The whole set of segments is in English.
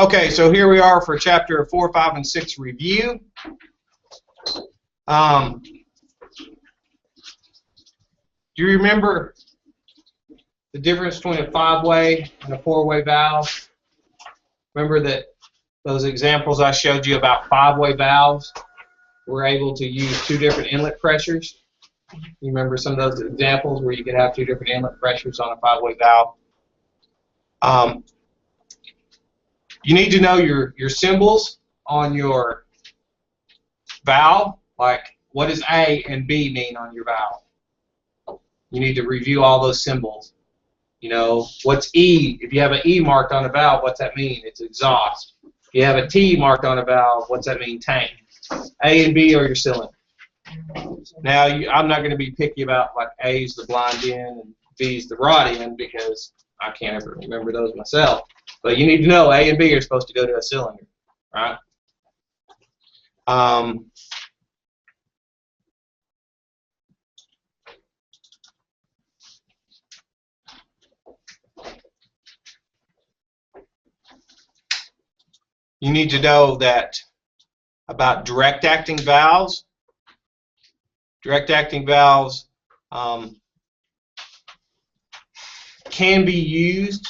Okay, so here we are for chapter 4, 5, and 6 review. Do you remember the difference between a 5-way and a 4-way valve? Remember that those examples I showed you about 5-way valves were able to use 2 different inlet pressures? You remember some of those examples where you could have 2 different inlet pressures on a 5-way valve? You need to know your symbols on your valve, like what does A and B mean on your valve? You need to review all those symbols. You know, what's E? If you have an E marked on a valve, what's that mean? It's exhaust. If you have a T marked on a valve, what's that mean? Tank. A and B are your cylinder. Now, I'm not going to be picky about like A's the blind end and B's the rod end because I can't ever remember those myself. But you need to know A and B are supposed to go to a cylinder, right? You need to know that about direct acting valves. Direct acting valves can be used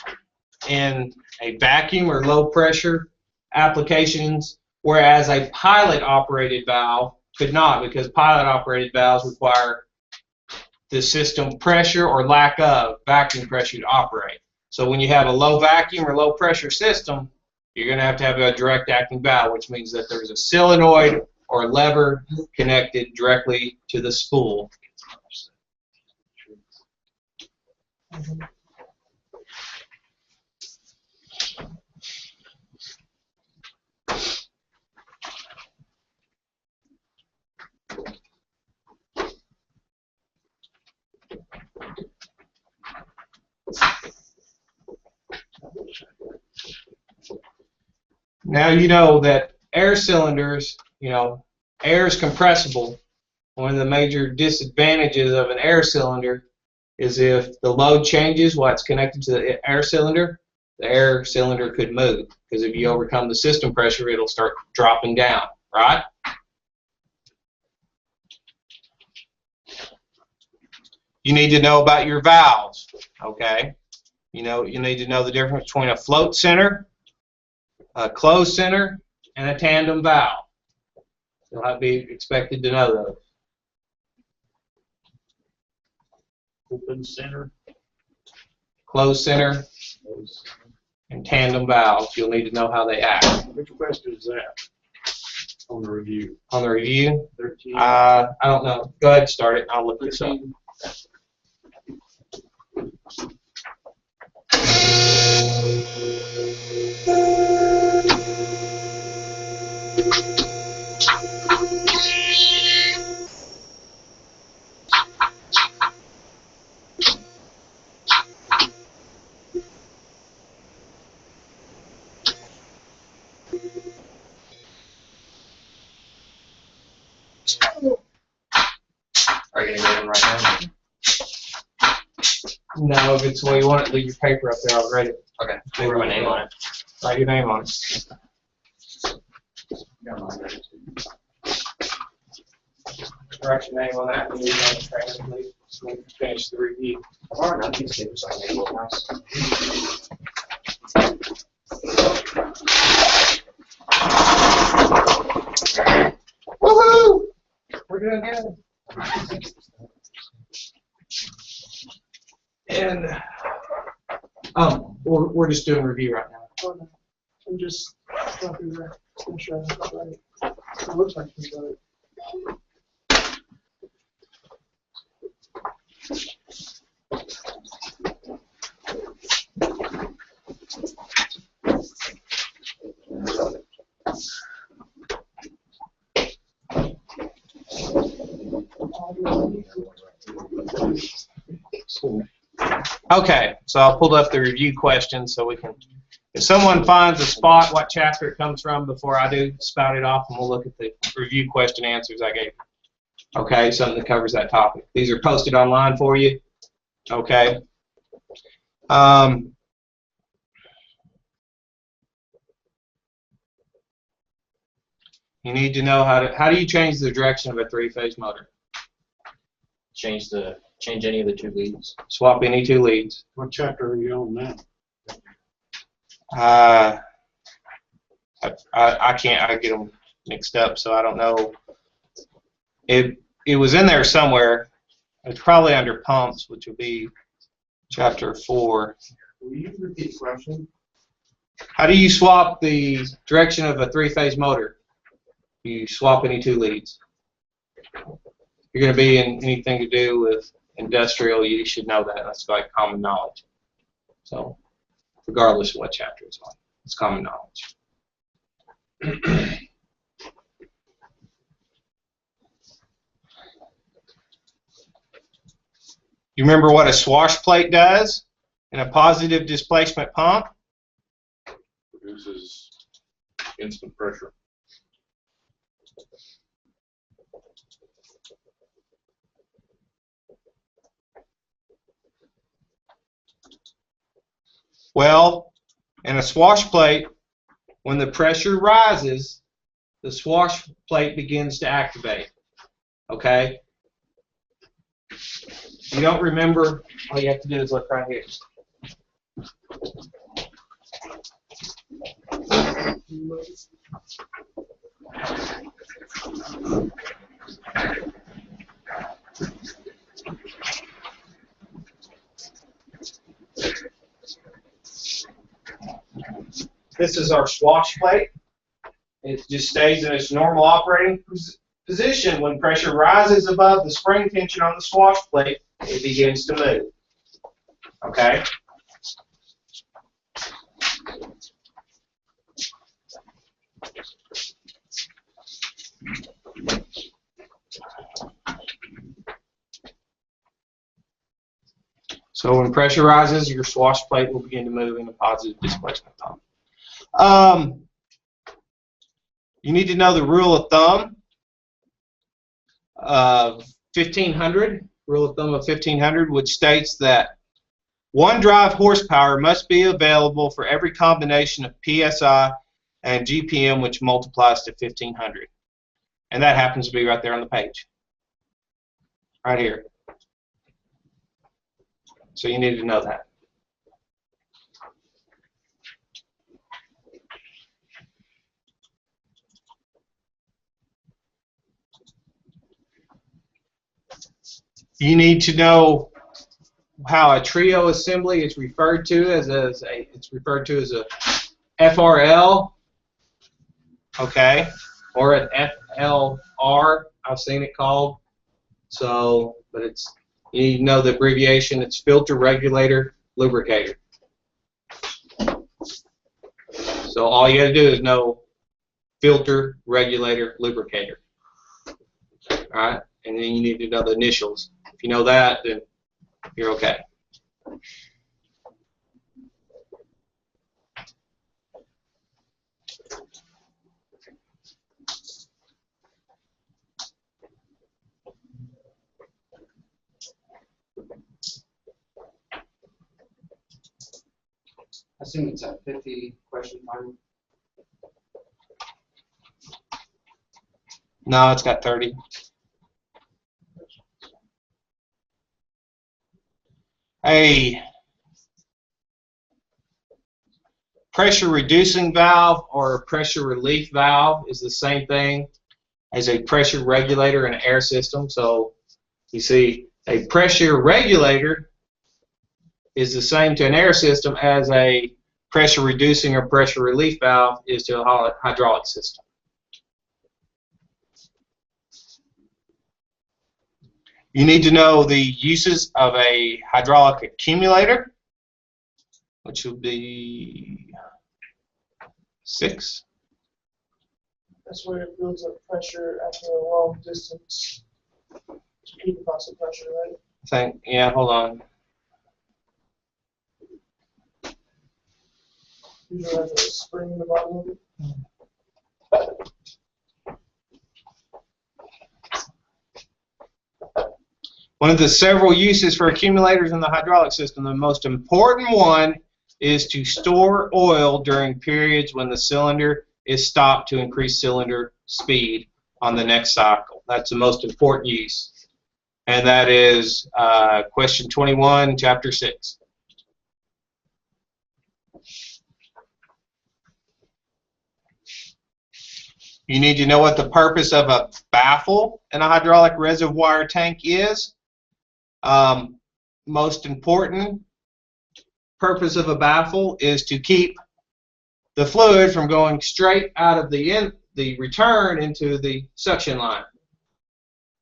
in a vacuum or low pressure applications, whereas a pilot operated valve could not, because pilot operated valves require the system pressure or lack of vacuum pressure to operate. So when you have a low vacuum or low pressure system, you're going to have a direct acting valve, which means that there's a solenoid or lever connected directly to the spool. Now you know that air cylinders, air is compressible. One of the major disadvantages of an air cylinder is if the load changes while it's connected to the air cylinder could move, because if you overcome the system pressure, it'll start dropping down, right? You need to know about your valves, okay? You need to know the difference between a float center, a closed center, and a tandem valve. You'll have to be expected to know those. Open center, closed center, and tandem valves. You'll need to know how they act. Which question is that on the review? On the review? 13. I don't know. Go ahead and start it. I'll look this up. Are you going to get them right now? No, if it's the way you want it, leave your paper up there. I'll write it. Okay. I'll write my name on it. Write your name on it. Write your name on that and leave it on the trailer, please. So we can finish the review. I've already done these papers, so I can look nice. Woohoo! We're doing good. And we're just doing a review right now. I'm just going through the screenshot. Right. It looks like we got it. Okay, so I'll pull up the review questions so we can, if someone finds a spot what chapter it comes from before I do, spout it off and we'll look at the review question answers I gave you. Okay, something that covers that topic. These are posted online for you. Okay. You need to know how do you change the direction of a three-phase motor? Change any of the two leads. Swap any two leads. What chapter are you on now? I can't. I get them mixed up, so I don't know. It was in there somewhere. It's probably under pumps, which would be chapter 4. Will you repeat the question? How do you swap the direction of a three-phase motor? You swap any two leads. If you're going to be in anything to do with industrial, you should know that. That's like common knowledge. So, regardless of what chapter it's on, it's common knowledge. You remember what a swash plate does in a positive displacement pump? Produces instant pressure. Well, in a swash plate, when the pressure rises, the swash plate begins to activate. Okay? If you don't remember, all you have to do is look right here. This is our swash plate. It just stays in its normal operating position. When pressure rises above the spring tension on the swash plate, it begins to move. Okay? So when pressure rises, your swash plate will begin to move in a positive displacement pump. You need to know the rule of thumb of 1500. Rule of thumb of 1500, which states that one drive horsepower must be available for every combination of PSI and GPM, which multiplies to 1500. And that happens to be right there on the page. Right here. So you need to know that. You need to know how a trio assembly is referred to as a FRL, okay, or an FLR. I've seen it called. So, but it's, you need to know the abbreviation. It's filter, regulator, lubricator. So all you got to do is know filter, regulator, lubricator. All right, and then you need to know the initials. If you know that, then you're okay. I assume it's at 50 question time. No, it's got 30. A pressure reducing valve or a pressure relief valve is the same thing as a pressure regulator in an air system. So you see, a pressure regulator is the same to an air system as a pressure reducing or pressure relief valve is to a hydraulic system. You need to know the uses of a hydraulic accumulator, which would be 6. That's where it builds up pressure after a long distance to keep a constant pressure, right? I think, yeah, hold on. Usually has a spring in the bottom of it. One of the several uses for accumulators in the hydraulic system, the most important one is to store oil during periods when the cylinder is stopped to increase cylinder speed on the next cycle. That's the most important use. And that is question 21, chapter 6. You need to know what the purpose of a baffle in a hydraulic reservoir tank is. Most important purpose of a baffle is to keep the fluid from going straight out of the return into the suction line.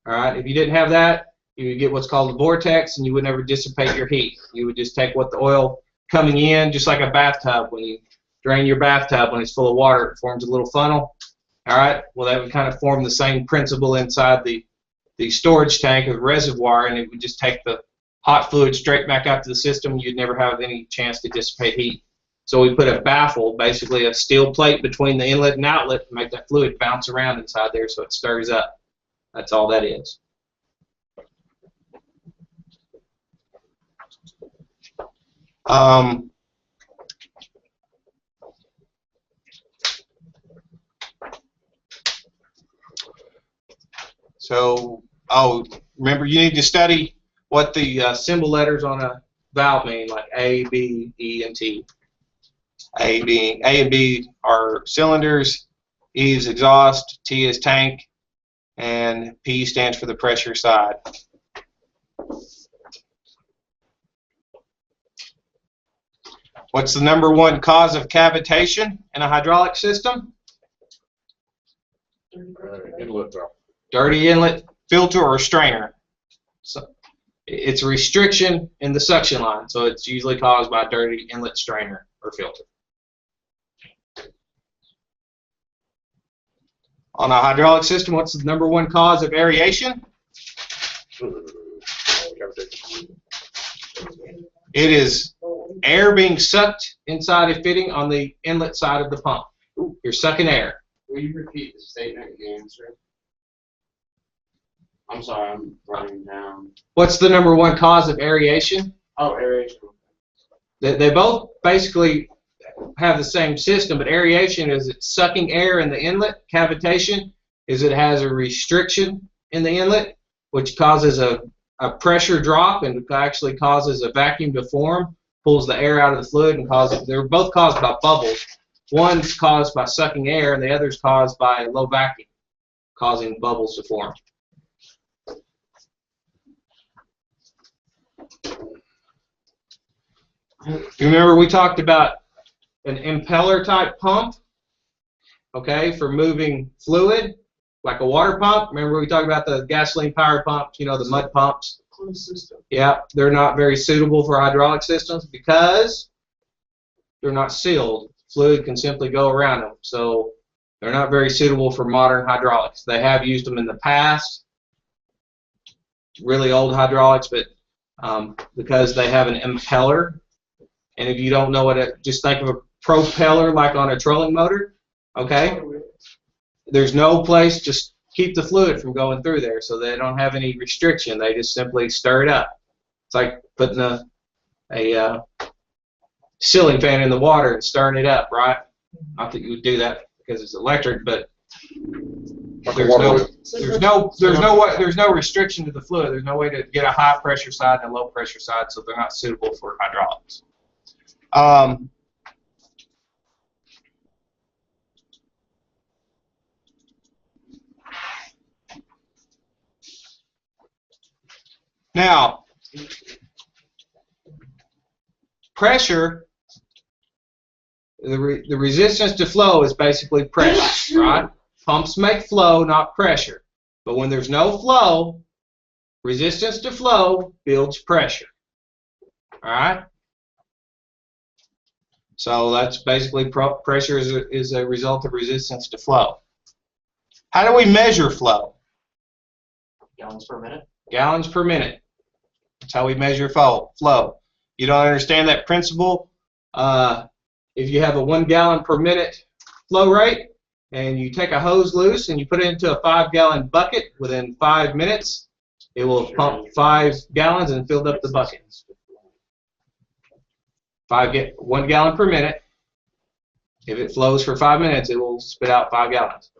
All right, if you didn't have that, you would get what's called a vortex, and you would never dissipate your heat. You would just take what the oil coming in, just like a bathtub. When you drain your bathtub when it's full of water, it forms a little funnel. All right, well, that would kind of form the same principle inside the storage tank of the reservoir, and it would just take the hot fluid straight back out to the system. You'd never have any chance to dissipate heat. So we put a baffle, basically a steel plate between the inlet and outlet, to make that fluid bounce around inside there so it stirs up. That's all that is. Remember, you need to study what the symbol letters on a valve mean, like A, B, E, and T. A and B are cylinders, E is exhaust, T is tank, and P stands for the pressure side. What's the #1 cause of cavitation in a hydraulic system? Inlet valve. Dirty inlet filter or strainer. So it's a restriction in the suction line, so it's usually caused by a dirty inlet strainer or filter. On a hydraulic system, what's the #1 cause of aeration? It is air being sucked inside a fitting on the inlet side of the pump. You're sucking air. Will you repeat the statement and answer? I'm sorry, I'm writing down. What's the #1 cause of aeration? Oh, aeration. They both basically have the same system, but aeration is it's sucking air in the inlet. Cavitation is it has a restriction in the inlet, which causes a pressure drop and actually causes a vacuum to form, pulls the air out of the fluid, and causes. They're both caused by bubbles. One's caused by sucking air, and the other's caused by low vacuum, causing bubbles to form. You remember we talked about an impeller type pump, okay, for moving fluid, like a water pump. Remember we talked about the gasoline power pumps, you know, the mud pumps. Closed system. Yeah, they're not very suitable for hydraulic systems because they're not sealed. Fluid can simply go around them, so they're not very suitable for modern hydraulics. They have used them in the past, really old hydraulics, but because they have an impeller, and if you don't know what it, just think of a propeller like on a trolling motor, okay? There's no place to keep the fluid from going through there, so they don't have any restriction. They just simply stir it up. It's like putting a ceiling fan in the water and stirring it up, right? Not that you would do that because it's electric, but there's no restriction to the fluid. There's no way to get a high pressure side and a low pressure side, so they're not suitable for hydraulics. Now, pressure, the resistance to flow is basically pressure, right? Pumps make flow, not pressure. But when there's no flow, resistance to flow builds pressure. All right? So that's basically pressure is a result of resistance to flow. How do we measure flow? Gallons per minute. Gallons per minute. That's how we measure flow. You don't understand that principle? If you have a 1 gallon per minute flow rate and you take a hose loose and you put it into a 5-gallon bucket, within 5 minutes it will pump 5 gallons and fill up the bucket. 1 gallon per minute. If it flows for 5 minutes, it will spit out 5 gallons.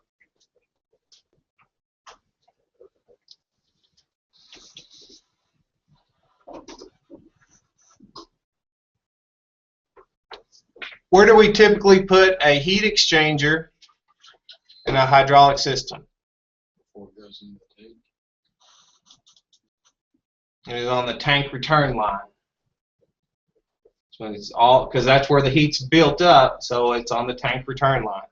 where do we typically put a heat exchanger in a hydraulic system? Before it goes in the tank. It is on the tank return line. So it's all because that's where the heat's built up, so it's on the tank return line.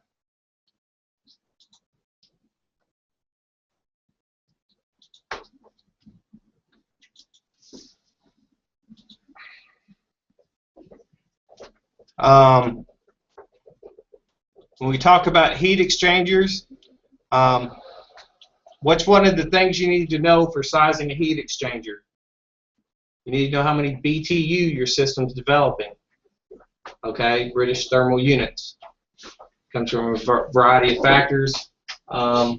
When we talk about heat exchangers, what's one of the things you need to know for sizing a heat exchanger? You need to know how many BTU your system's developing. Okay, British thermal units. Comes from a variety of factors. A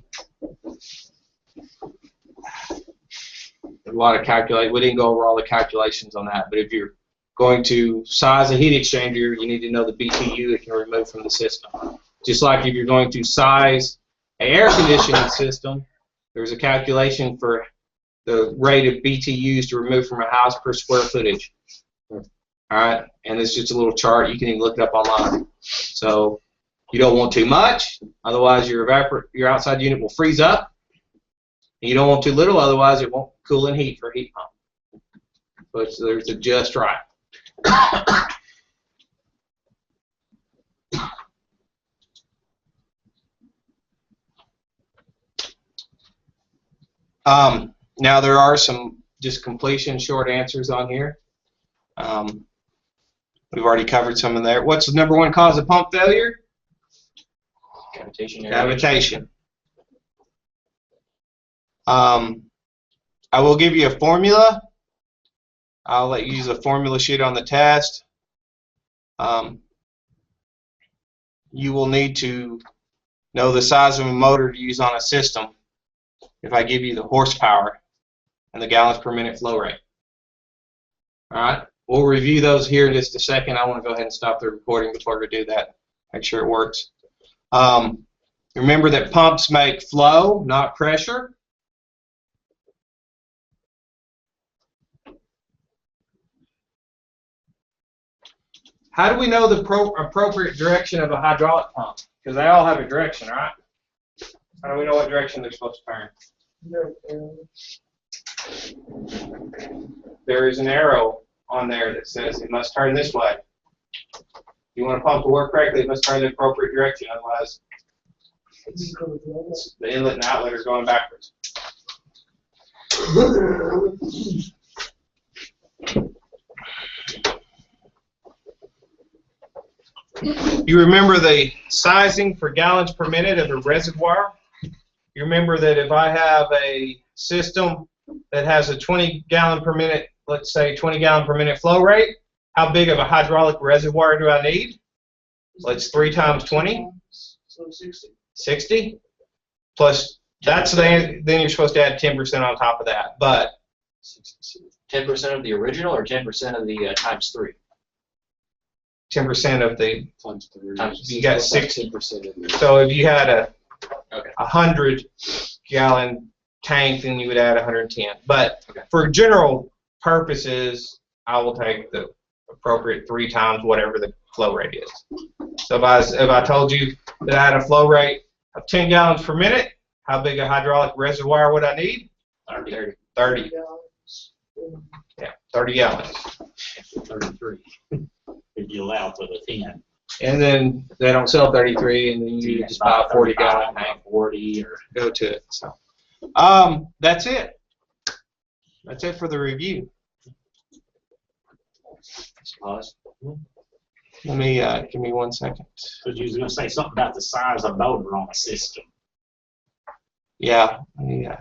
lot of calculate. We didn't go over all the calculations on that, but if you're going to size a heat exchanger, you need to know the BTU it can remove from the system. Just like if you're going to size an air conditioning system, there's a calculation for the rate of BTUs to remove from a house per square footage. Alright, and it's just a little chart. You can even look it up online. So you don't want too much, otherwise your outside unit will freeze up. And you don't want too little, otherwise it won't cool and heat for a heat pump. But there's a just right. Now there are some just completion short answers on here. We've already covered some in there. What's the number one cause of pump failure? Cavitation. Cavitation. I will give you a formula. I'll let you use a formula sheet on the test. You will need to know the size of a motor to use on a system if I give you the horsepower and the gallons per minute flow rate. Alright, we'll review those here in just a second. I want to go ahead and stop the recording before we do that. Make sure it works. Remember that pumps make flow, not pressure. How do we know the appropriate direction of a hydraulic pump? Because they all have a direction, right? How do we know what direction they're supposed to turn? There is an arrow on there that says it must turn this way. If you want a pump to work correctly, it must turn the appropriate direction, otherwise the inlet and outlet are going backwards. You remember the sizing for gallons per minute of the reservoir? You remember that if I have a system that has a 20 gallon per minute, let's say 20 gallon per minute flow rate, how big of a hydraulic reservoir do I need? Well, it's 3 times 20. So 60. 60? Plus, that's then you're supposed to add 10% on top of that. But 10% of the original or 10% of the times 3? 10% of the Times 3. You got 60%. 10%. So if you had a Okay. 100 gallon tank, then you would add 110. But Okay. for general purposes, I will take the appropriate 3 times whatever the flow rate is. So if I told you that I had a flow rate of 10 gallons per minute, how big a hydraulic reservoir would I need? 30. 30. Gallons. Yeah, 30 gallons. 33. If you allow for the 10. And then they don't sell 33, and then you just buy a 40 gallon tank. 40 or Go to it. So, that's it. That's it for the review. Pause. Let me give me 1 second. because you was going to say something about the size of motor on a system. Yeah. Yeah.